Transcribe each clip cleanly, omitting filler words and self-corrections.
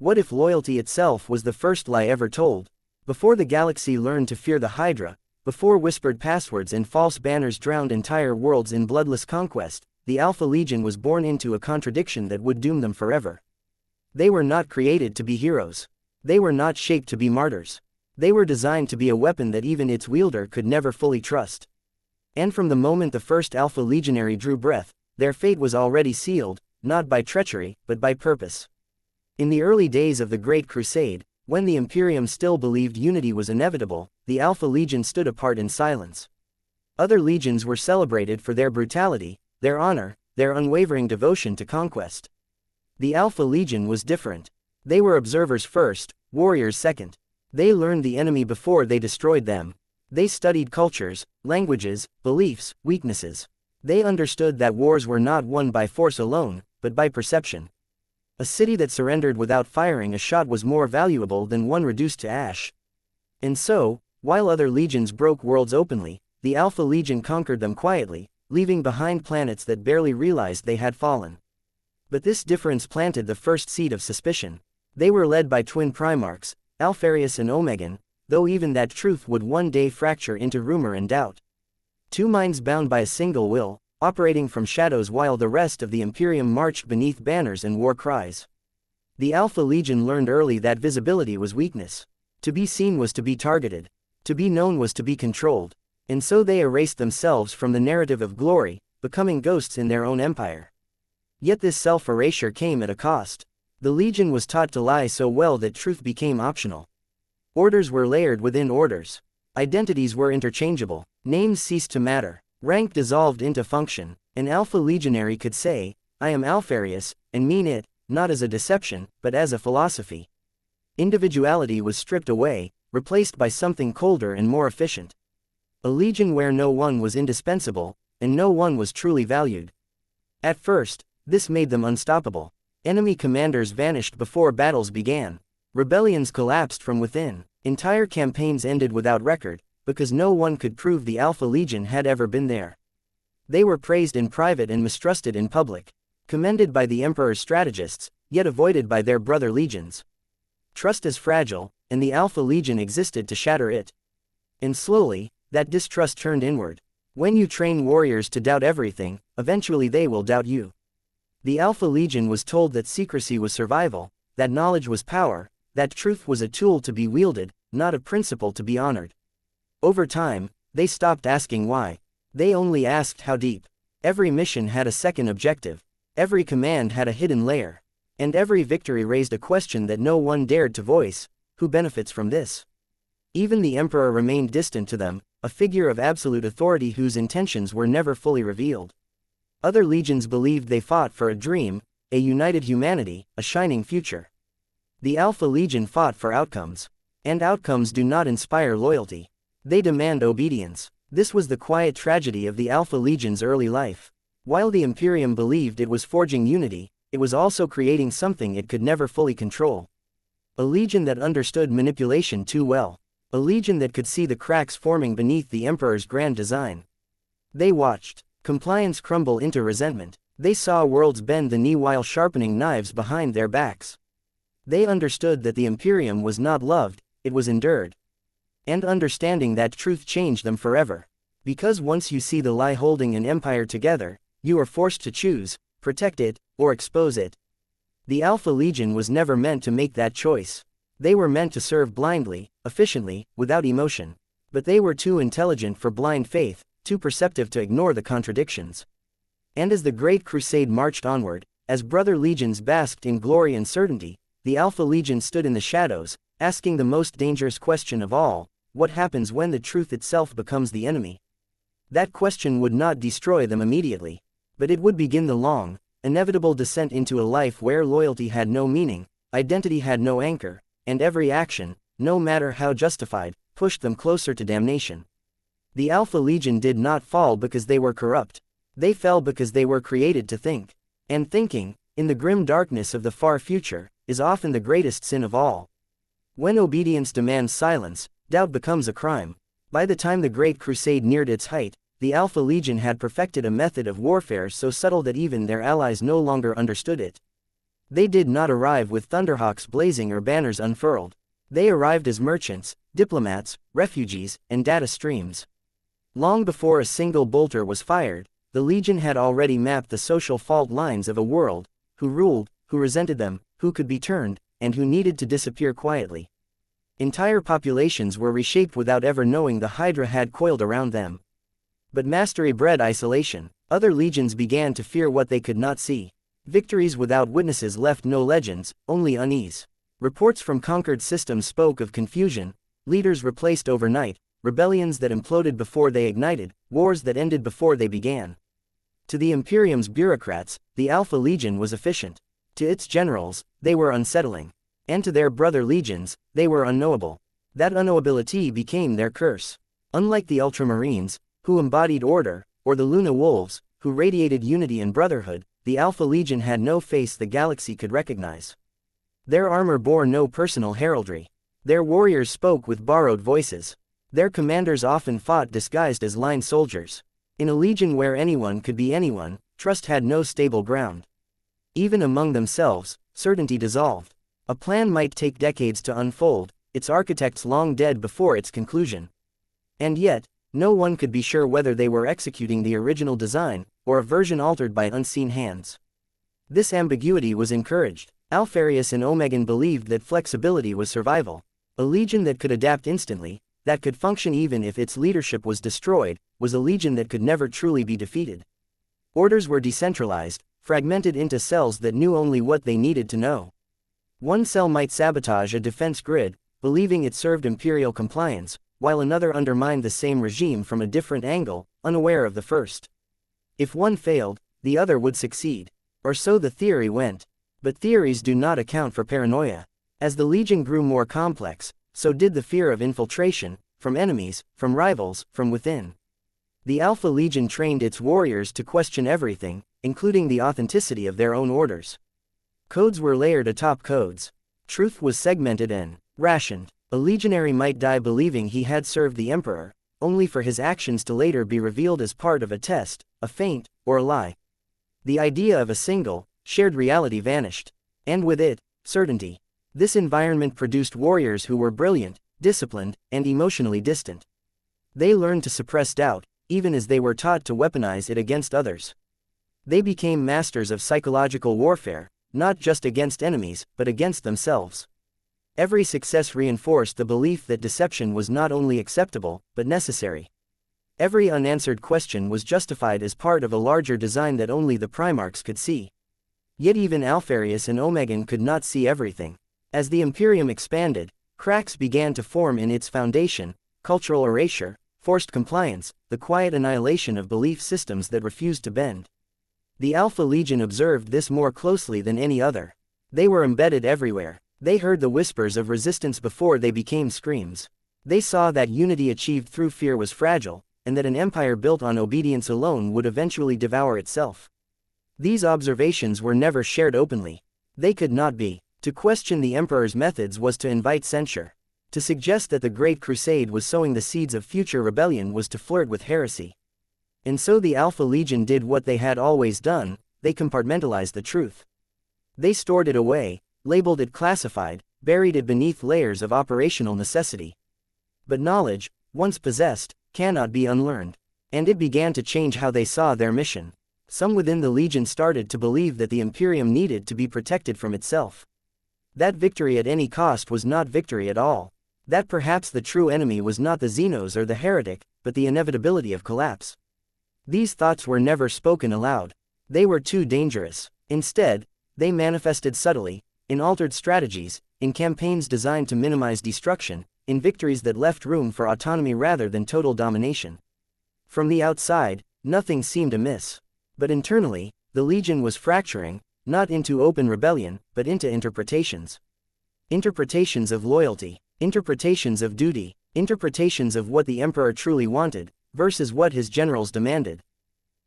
What if loyalty itself was the first lie ever told? Before the galaxy learned to fear the Hydra, before whispered passwords and false banners drowned entire worlds in bloodless conquest, the Alpha Legion was born into a contradiction that would doom them forever. They were not created to be heroes. They were not shaped to be martyrs. They were designed to be a weapon that even its wielder could never fully trust. And from the moment the first Alpha Legionary drew breath, their fate was already sealed, not by treachery, but by purpose. In the early days of the Great Crusade, when the Imperium still believed unity was inevitable, the Alpha Legion stood apart in silence. Other legions were celebrated for their brutality, their honor, their unwavering devotion to conquest. The Alpha Legion was different. They were observers first, warriors second. They learned the enemy before they destroyed them. They studied cultures, languages, beliefs, weaknesses. They understood that wars were not won by force alone, but by perception. A city that surrendered without firing a shot was more valuable than one reduced to ash. And so, while other legions broke worlds openly, the Alpha Legion conquered them quietly, leaving behind planets that barely realized they had fallen. But this difference planted the first seed of suspicion. They were led by twin Primarchs, Alpharius and Omegan, though even that truth would one day fracture into rumor and doubt. Two minds bound by a single will, operating from shadows while the rest of the Imperium marched beneath banners and war cries. The Alpha Legion learned early that visibility was weakness. To be seen was to be targeted. To be known was to be controlled. And so they erased themselves from the narrative of glory, becoming ghosts in their own empire. Yet this self-erasure came at a cost. The Legion was taught to lie so well that truth became optional. Orders were layered within orders. Identities were interchangeable. Names ceased to matter. Rank dissolved into function. An Alpha Legionary could say, "I am Alpharius," and mean it, not as a deception, but as a philosophy. Individuality was stripped away, replaced by something colder and more efficient. A legion where no one was indispensable, and no one was truly valued. At first, this made them unstoppable. Enemy commanders vanished before battles began. Rebellions collapsed from within. Entire campaigns ended without record, because no one could prove the Alpha Legion had ever been there. They were praised in private and mistrusted in public. Commended by the Emperor's strategists, yet avoided by their brother legions. Trust is fragile, and the Alpha Legion existed to shatter it. And slowly, that distrust turned inward. When you train warriors to doubt everything, eventually they will doubt you. The Alpha Legion was told that secrecy was survival, that knowledge was power, that truth was a tool to be wielded, not a principle to be honored. Over time, they stopped asking why. They only asked how deep. Every mission had a second objective. Every command had a hidden layer. And every victory raised a question that no one dared to voice: who benefits from this? Even the Emperor remained distant to them, a figure of absolute authority whose intentions were never fully revealed. Other legions believed they fought for a dream, a united humanity, a shining future. The Alpha Legion fought for outcomes. And outcomes do not inspire loyalty. They demand obedience. This was the quiet tragedy of the Alpha Legion's early life. While the Imperium believed it was forging unity, it was also creating something it could never fully control. A legion that understood manipulation too well. A legion that could see the cracks forming beneath the Emperor's grand design. They watched compliance crumble into resentment. They saw worlds bend the knee while sharpening knives behind their backs. They understood that the Imperium was not loved, it was endured. And understanding that truth changed them forever. Because once you see the lie holding an empire together, you are forced to choose, protect it, or expose it. The Alpha Legion was never meant to make that choice. They were meant to serve blindly, efficiently, without emotion. But they were too intelligent for blind faith, too perceptive to ignore the contradictions. And as the Great Crusade marched onward, as brother legions basked in glory and certainty, the Alpha Legion stood in the shadows, asking the most dangerous question of all: what happens when the truth itself becomes the enemy? That question would not destroy them immediately. But it would begin the long, inevitable descent into a life where loyalty had no meaning, identity had no anchor, and every action, no matter how justified, pushed them closer to damnation. The Alpha Legion did not fall because they were corrupt. They fell because they were created to think. And thinking, in the grim darkness of the far future, is often the greatest sin of all. When obedience demands silence, doubt becomes a crime. By the time the Great Crusade neared its height, the Alpha Legion had perfected a method of warfare so subtle that even their allies no longer understood it. They did not arrive with thunderhawks blazing or banners unfurled. They arrived as merchants, diplomats, refugees, and data streams. Long before a single bolter was fired, the Legion had already mapped the social fault lines of a world: who ruled, who resented them, who could be turned, and who needed to disappear quietly. Entire populations were reshaped without ever knowing the Hydra had coiled around them. But mastery bred isolation. Other legions began to fear what they could not see. Victories without witnesses left no legends, only unease. Reports from conquered systems spoke of confusion, leaders replaced overnight, rebellions that imploded before they ignited, wars that ended before they began. To the Imperium's bureaucrats, the Alpha Legion was efficient. To its generals, they were unsettling. And to their brother legions, they were unknowable. That unknowability became their curse. Unlike the Ultramarines, who embodied order, or the Luna Wolves, who radiated unity and brotherhood, the Alpha Legion had no face the galaxy could recognize. Their armor bore no personal heraldry. Their warriors spoke with borrowed voices. Their commanders often fought disguised as line soldiers. In a legion where anyone could be anyone, trust had no stable ground. Even among themselves, certainty dissolved. A plan might take decades to unfold, its architects long dead before its conclusion. And yet, no one could be sure whether they were executing the original design, or a version altered by unseen hands. This ambiguity was encouraged. Alpharius and Omegan believed that flexibility was survival. A legion that could adapt instantly, that could function even if its leadership was destroyed, was a legion that could never truly be defeated. Orders were decentralized, fragmented into cells that knew only what they needed to know. One cell might sabotage a defense grid, believing it served Imperial compliance, while another undermined the same regime from a different angle, unaware of the first. If one failed, the other would succeed. Or so the theory went. But theories do not account for paranoia. As the Legion grew more complex, so did the fear of infiltration, from enemies, from rivals, from within. The Alpha Legion trained its warriors to question everything, including the authenticity of their own orders. Codes were layered atop codes. Truth was segmented and rationed. A legionary might die believing he had served the Emperor, only for his actions to later be revealed as part of a test, a feint, or a lie. The idea of a single, shared reality vanished. And with it, certainty. This environment produced warriors who were brilliant, disciplined, and emotionally distant. They learned to suppress doubt, even as they were taught to weaponize it against others. They became masters of psychological warfare, not just against enemies, but against themselves. Every success reinforced the belief that deception was not only acceptable, but necessary. Every unanswered question was justified as part of a larger design that only the Primarchs could see. Yet even Alpharius and Omegan could not see everything. As the Imperium expanded, cracks began to form in its foundation: cultural erasure, forced compliance, the quiet annihilation of belief systems that refused to bend. The Alpha Legion observed this more closely than any other. They were embedded everywhere. They heard the whispers of resistance before they became screams. They saw that unity achieved through fear was fragile, and that an empire built on obedience alone would eventually devour itself. These observations were never shared openly. They could not be. To question the Emperor's methods was to invite censure. To suggest that the Great Crusade was sowing the seeds of future rebellion was to flirt with heresy. And so the Alpha Legion did what they had always done: they compartmentalized the truth. They stored it away, labeled it classified, buried it beneath layers of operational necessity. But knowledge, once possessed, cannot be unlearned. And it began to change how they saw their mission. Some within the Legion started to believe that the Imperium needed to be protected from itself. That victory at any cost was not victory at all. That perhaps the true enemy was not the Xenos or the heretic, but the inevitability of collapse. These thoughts were never spoken aloud. They were too dangerous. Instead, they manifested subtly, in altered strategies, in campaigns designed to minimize destruction, in victories that left room for autonomy rather than total domination. From the outside, nothing seemed amiss. But internally, the Legion was fracturing, not into open rebellion, but into interpretations. Interpretations of loyalty, interpretations of duty, interpretations of what the Emperor truly wanted, versus what his generals demanded.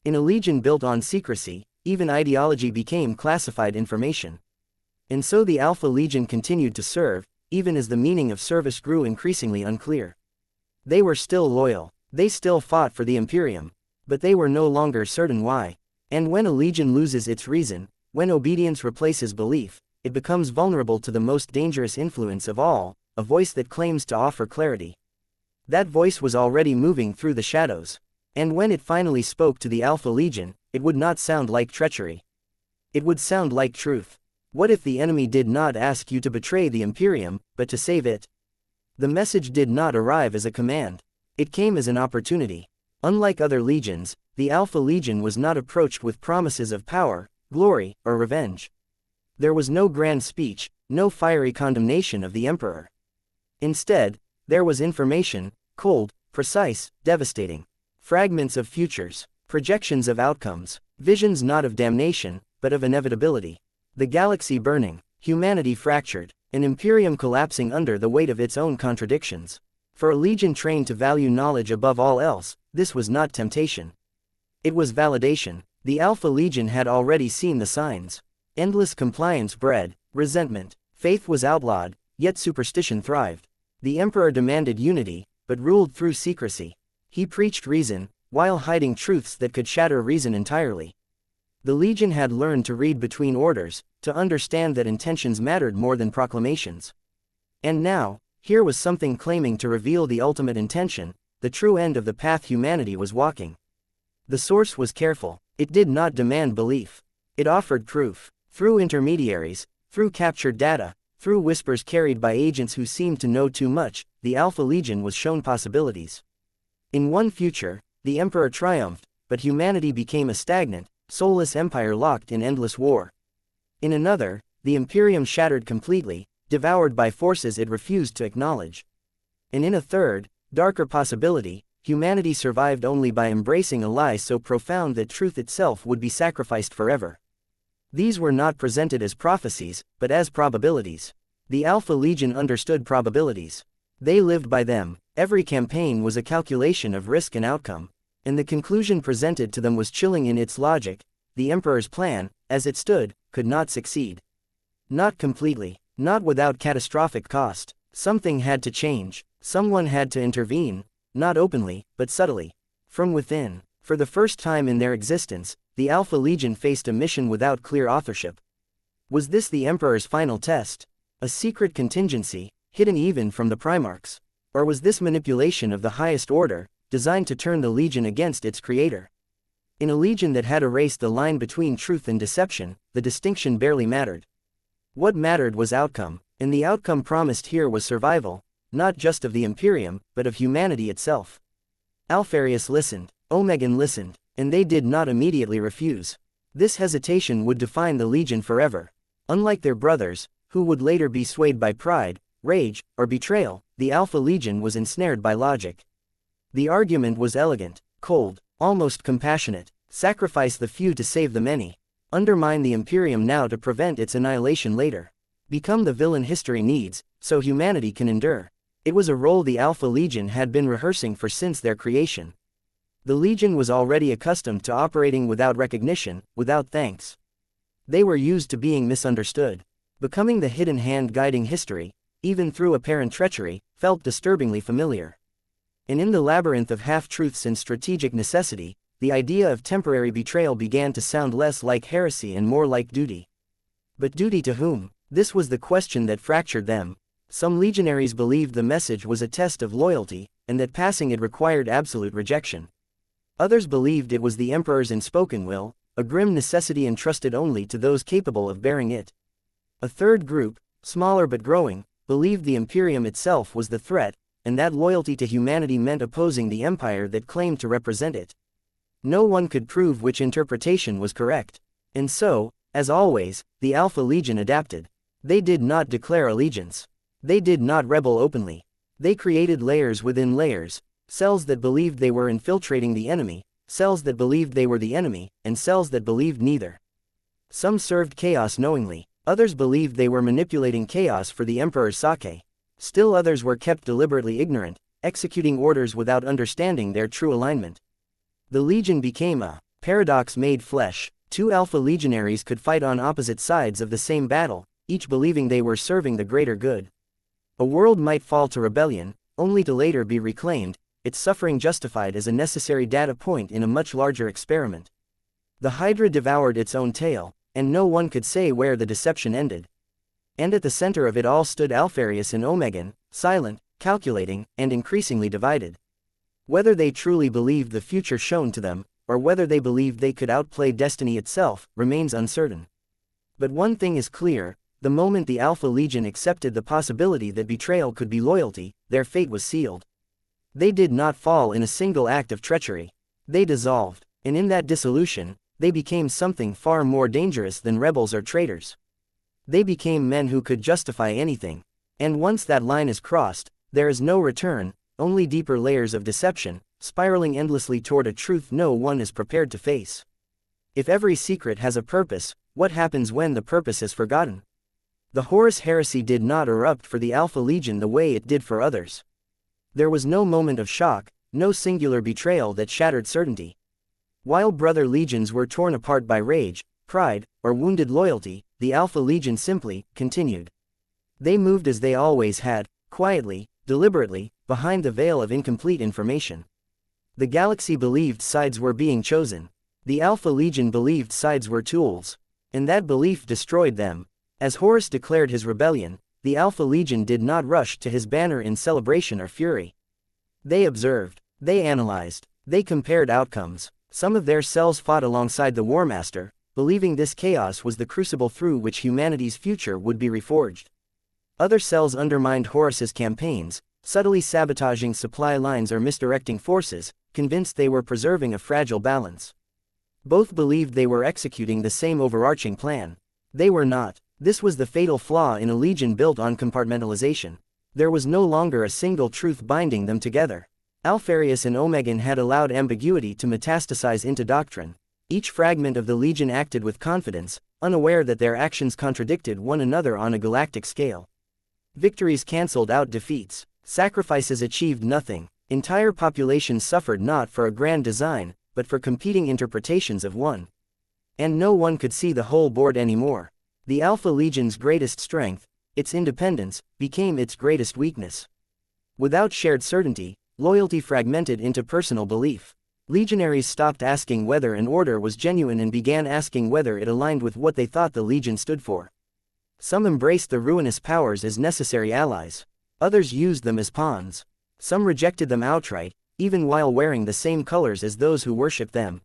In a Legion built on secrecy, even ideology became classified information. And so the Alpha Legion continued to serve, even as the meaning of service grew increasingly unclear. They were still loyal. They still fought for the Imperium. But they were no longer certain why. And when a Legion loses its reason, When obedience replaces belief, it becomes vulnerable to the most dangerous influence of all, a voice that claims to offer clarity. That voice was already moving through the shadows. And when it finally spoke to the Alpha Legion, it would not sound like treachery. It would sound like truth. What if the enemy did not ask you to betray the Imperium, but to save it? The message did not arrive as a command. It came as an opportunity. Unlike other legions, the Alpha Legion was not approached with promises of power, glory, or revenge. There was no grand speech, no fiery condemnation of the Emperor. Instead, there was information, cold, precise, devastating. Fragments of futures, projections of outcomes, visions not of damnation, but of inevitability. The galaxy burning, humanity fractured, an Imperium collapsing under the weight of its own contradictions. For a legion trained to value knowledge above all else, this was not temptation. It was validation. The Alpha Legion had already seen the signs. Endless compliance bred resentment. Faith was outlawed, yet superstition thrived. The Emperor demanded unity, but ruled through secrecy. He preached reason, while hiding truths that could shatter reason entirely. The Legion had learned to read between orders, to understand that intentions mattered more than proclamations. And now, here was something claiming to reveal the ultimate intention, the true end of the path humanity was walking. The source was careful. It did not demand belief. It offered proof. Through intermediaries, through captured data, through whispers carried by agents who seemed to know too much, the Alpha Legion was shown possibilities. In one future, the Emperor triumphed, but humanity became a stagnant, soulless empire locked in endless war. In another, the Imperium shattered completely, devoured by forces it refused to acknowledge. And in a third, darker possibility, humanity survived only by embracing a lie so profound that truth itself would be sacrificed forever. These were not presented as prophecies, but as probabilities. The Alpha Legion understood probabilities. They lived by them. Every campaign was a calculation of risk and outcome. And the conclusion presented to them was chilling in its logic. The Emperor's plan, as it stood, could not succeed. Not completely. Not without catastrophic cost. Something had to change. Someone had to intervene. Not openly, but subtly. From within. For the first time in their existence, the Alpha Legion faced a mission without clear authorship. Was this the Emperor's final test? A secret contingency, hidden even from the Primarchs? Or was this manipulation of the highest order, designed to turn the Legion against its creator? In a Legion that had erased the line between truth and deception, the distinction barely mattered. What mattered was outcome, and the outcome promised here was survival, not just of the Imperium, but of humanity itself. Alpharius listened, Omegan listened, and they did not immediately refuse. This hesitation would define the Legion forever. Unlike their brothers, who would later be swayed by pride, rage, or betrayal, the Alpha Legion was ensnared by logic. The argument was elegant, cold, almost compassionate. Sacrifice the few to save the many. Undermine the Imperium now to prevent its annihilation later. Become the villain history needs, so humanity can endure. It was a role the Alpha Legion had been rehearsing for since their creation. The Legion was already accustomed to operating without recognition, without thanks. They were used to being misunderstood. Becoming the hidden hand guiding history, even through apparent treachery, felt disturbingly familiar. And in the labyrinth of half-truths and strategic necessity, the idea of temporary betrayal began to sound less like heresy and more like duty. But duty to whom? This was the question that fractured them. Some legionaries believed the message was a test of loyalty, and that passing it required absolute rejection. Others believed it was the Emperor's unspoken will, a grim necessity entrusted only to those capable of bearing it. A third group, smaller but growing, believed the Imperium itself was the threat, and that loyalty to humanity meant opposing the empire that claimed to represent it. No one could prove which interpretation was correct. And so, as always, the Alpha Legion adapted. They did not declare allegiance. They did not rebel openly. They created layers within layers, cells that believed they were infiltrating the enemy, cells that believed they were the enemy, and cells that believed neither. Some served chaos knowingly, others believed they were manipulating chaos for the Emperor's sake. Still others were kept deliberately ignorant, executing orders without understanding their true alignment. The Legion became a paradox made flesh. Two Alpha Legionaries could fight on opposite sides of the same battle, each believing they were serving the greater good. A world might fall to rebellion, only to later be reclaimed, its suffering justified as a necessary data point in a much larger experiment. The Hydra devoured its own tail, and no one could say where the deception ended. And at the center of it all stood Alpharius and Omegan, silent, calculating, and increasingly divided. Whether they truly believed the future shown to them, or whether they believed they could outplay destiny itself, remains uncertain. But one thing is clear: the moment the Alpha Legion accepted the possibility that betrayal could be loyalty, their fate was sealed. They did not fall in a single act of treachery. They dissolved, and in that dissolution, they became something far more dangerous than rebels or traitors. They became men who could justify anything. And once that line is crossed, there is no return, only deeper layers of deception, spiraling endlessly toward a truth no one is prepared to face. If every secret has a purpose, what happens when the purpose is forgotten? The Horus Heresy did not erupt for the Alpha Legion the way it did for others. There was no moment of shock, no singular betrayal that shattered certainty. While brother legions were torn apart by rage, pride, or wounded loyalty, the Alpha Legion simply continued. They moved as they always had, quietly, deliberately, behind the veil of incomplete information. The galaxy believed sides were being chosen. The Alpha Legion believed sides were tools. And that belief destroyed them. As Horus declared his rebellion, the Alpha Legion did not rush to his banner in celebration or fury. They observed. They analyzed. They compared outcomes. Some of their cells fought alongside the War Master, believing this chaos was the crucible through which humanity's future would be reforged. Other cells undermined Horus's campaigns, subtly sabotaging supply lines or misdirecting forces, convinced they were preserving a fragile balance. Both believed they were executing the same overarching plan. They were not. This was the fatal flaw in a legion built on compartmentalization. There was no longer a single truth binding them together. Alpharius and Omegan had allowed ambiguity to metastasize into doctrine. Each fragment of the legion acted with confidence, unaware that their actions contradicted one another on a galactic scale. Victories cancelled out defeats. Sacrifices achieved nothing. Entire populations suffered not for a grand design, but for competing interpretations of one. And no one could see the whole board anymore. The Alpha Legion's greatest strength, its independence, became its greatest weakness. Without shared certainty, loyalty fragmented into personal belief. Legionaries stopped asking whether an order was genuine and began asking whether it aligned with what they thought the Legion stood for. Some embraced the ruinous powers as necessary allies. Others used them as pawns. Some rejected them outright, even while wearing the same colors as those who worshipped them.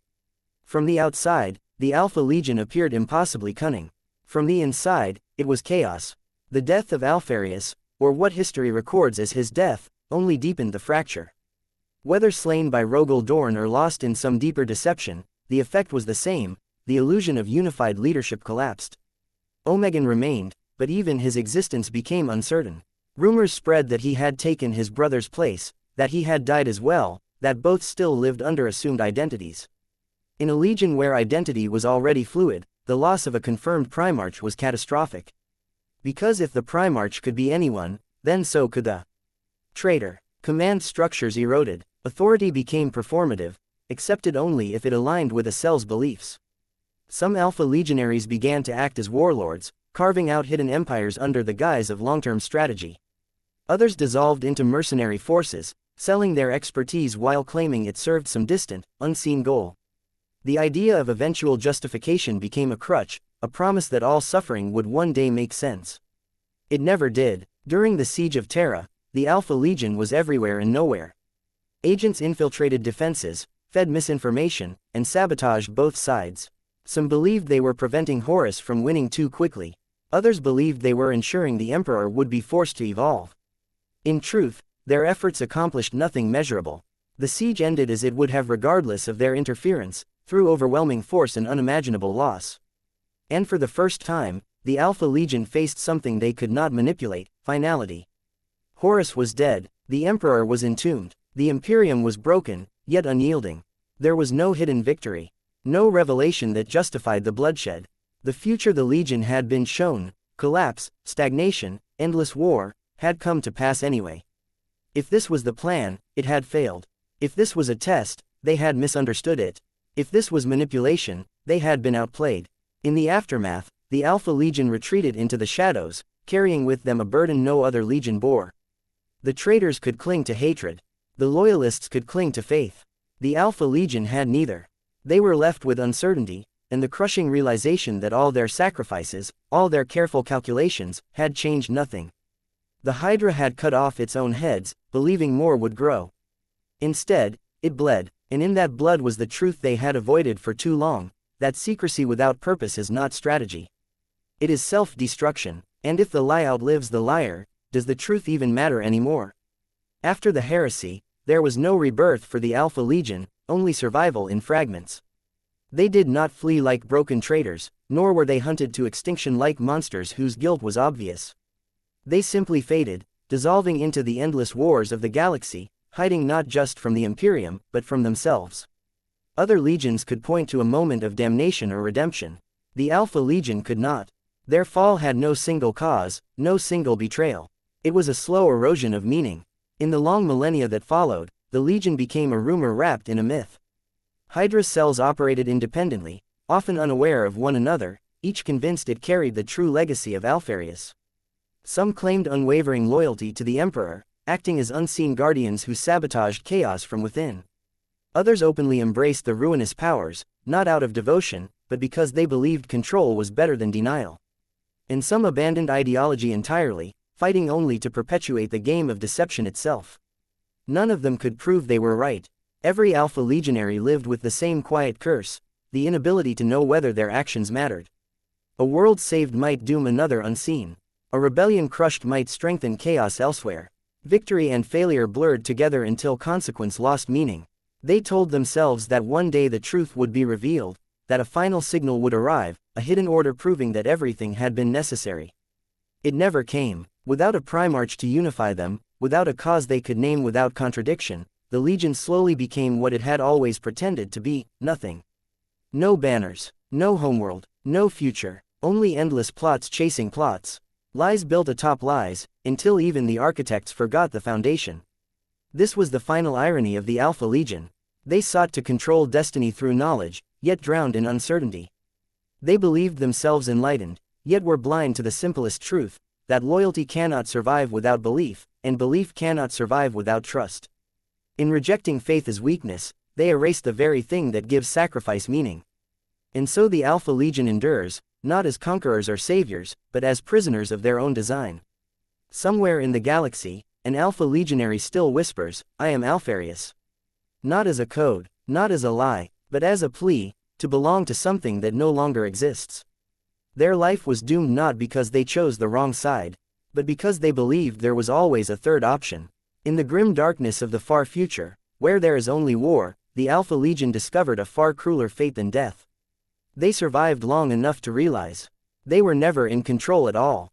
From the outside, the Alpha Legion appeared impossibly cunning. From the inside, it was chaos. The death of Alpharius, or what history records as his death, only deepened the fracture. Whether slain by Rogel Dorn or lost in some deeper deception, the effect was the same: the illusion of unified leadership collapsed. Omegan remained, but even his existence became uncertain. Rumors spread that he had taken his brother's place, that he had died as well, that both still lived under assumed identities. In a legion where identity was already fluid, the loss of a confirmed Primarch was catastrophic. Because if the Primarch could be anyone, then so could the traitor. Command structures eroded. Authority became performative, accepted only if it aligned with a cell's beliefs. Some Alpha Legionaries began to act as warlords, carving out hidden empires under the guise of long-term strategy. Others dissolved into mercenary forces, selling their expertise while claiming it served some distant, unseen goal. The idea of eventual justification became a crutch, a promise that all suffering would one day make sense. It never did. During the Siege of Terra, the Alpha Legion was everywhere and nowhere. Agents infiltrated defenses, fed misinformation, and sabotaged both sides. Some believed they were preventing Horus from winning too quickly. Others believed they were ensuring the Emperor would be forced to evolve. In truth, their efforts accomplished nothing measurable. The siege ended as it would have regardless of their interference, through overwhelming force and unimaginable loss. And for the first time, the Alpha Legion faced something they could not manipulate: finality. Horus was dead, the Emperor was entombed, the Imperium was broken, yet unyielding. There was no hidden victory. No revelation that justified the bloodshed. The future the Legion had been shown, collapse, stagnation, endless war, had come to pass anyway. If this was the plan, it had failed. If this was a test, they had misunderstood it. If this was manipulation, they had been outplayed. In the aftermath, the Alpha Legion retreated into the shadows, carrying with them a burden no other legion bore. The traitors could cling to hatred. The loyalists could cling to faith. The Alpha Legion had neither. They were left with uncertainty, and the crushing realization that all their sacrifices, all their careful calculations, had changed nothing. The Hydra had cut off its own heads, believing more would grow. Instead, it bled, and in that blood was the truth they had avoided for too long, that secrecy without purpose is not strategy. It is self-destruction, and if the lie outlives the liar, does the truth even matter anymore? After the heresy, there was no rebirth for the Alpha Legion, only survival in fragments. They did not flee like broken traitors, nor were they hunted to extinction like monsters whose guilt was obvious. They simply faded, dissolving into the endless wars of the galaxy, hiding not just from the Imperium, but from themselves. Other legions could point to a moment of damnation or redemption. The Alpha Legion could not. Their fall had no single cause, no single betrayal. It was a slow erosion of meaning. In the long millennia that followed, the Legion became a rumor wrapped in a myth. Hydra's cells operated independently, often unaware of one another, each convinced it carried the true legacy of Alpharius. Some claimed unwavering loyalty to the Emperor, acting as unseen guardians who sabotaged chaos from within. Others openly embraced the ruinous powers, not out of devotion, but because they believed control was better than denial. And some abandoned ideology entirely, fighting only to perpetuate the game of deception itself. None of them could prove they were right. Every Alpha Legionary lived with the same quiet curse, the inability to know whether their actions mattered. A world saved might doom another unseen. A rebellion crushed might strengthen chaos elsewhere. Victory and failure blurred together until consequence lost meaning. They told themselves that one day the truth would be revealed, that a final signal would arrive, a hidden order proving that everything had been necessary. It never came. Without a Primarch to unify them, without a cause they could name without contradiction, the Legion slowly became what it had always pretended to be, nothing. No banners, no homeworld, no future, only endless plots chasing plots. Lies built atop lies, until even the architects forgot the foundation. This was the final irony of the Alpha Legion. They sought to control destiny through knowledge, yet drowned in uncertainty. They believed themselves enlightened, yet were blind to the simplest truth, that loyalty cannot survive without belief, and belief cannot survive without trust. In rejecting faith as weakness, they erased the very thing that gives sacrifice meaning. And so the Alpha Legion endures, not as conquerors or saviors, but as prisoners of their own design. Somewhere in the galaxy, an Alpha Legionary still whispers, "I am Alpharius." Not as a code, not as a lie, but as a plea, to belong to something that no longer exists. Their life was doomed not because they chose the wrong side, but because they believed there was always a third option. In the grim darkness of the far future, where there is only war, the Alpha Legion discovered a far crueler fate than death. They survived long enough to realize they were never in control at all.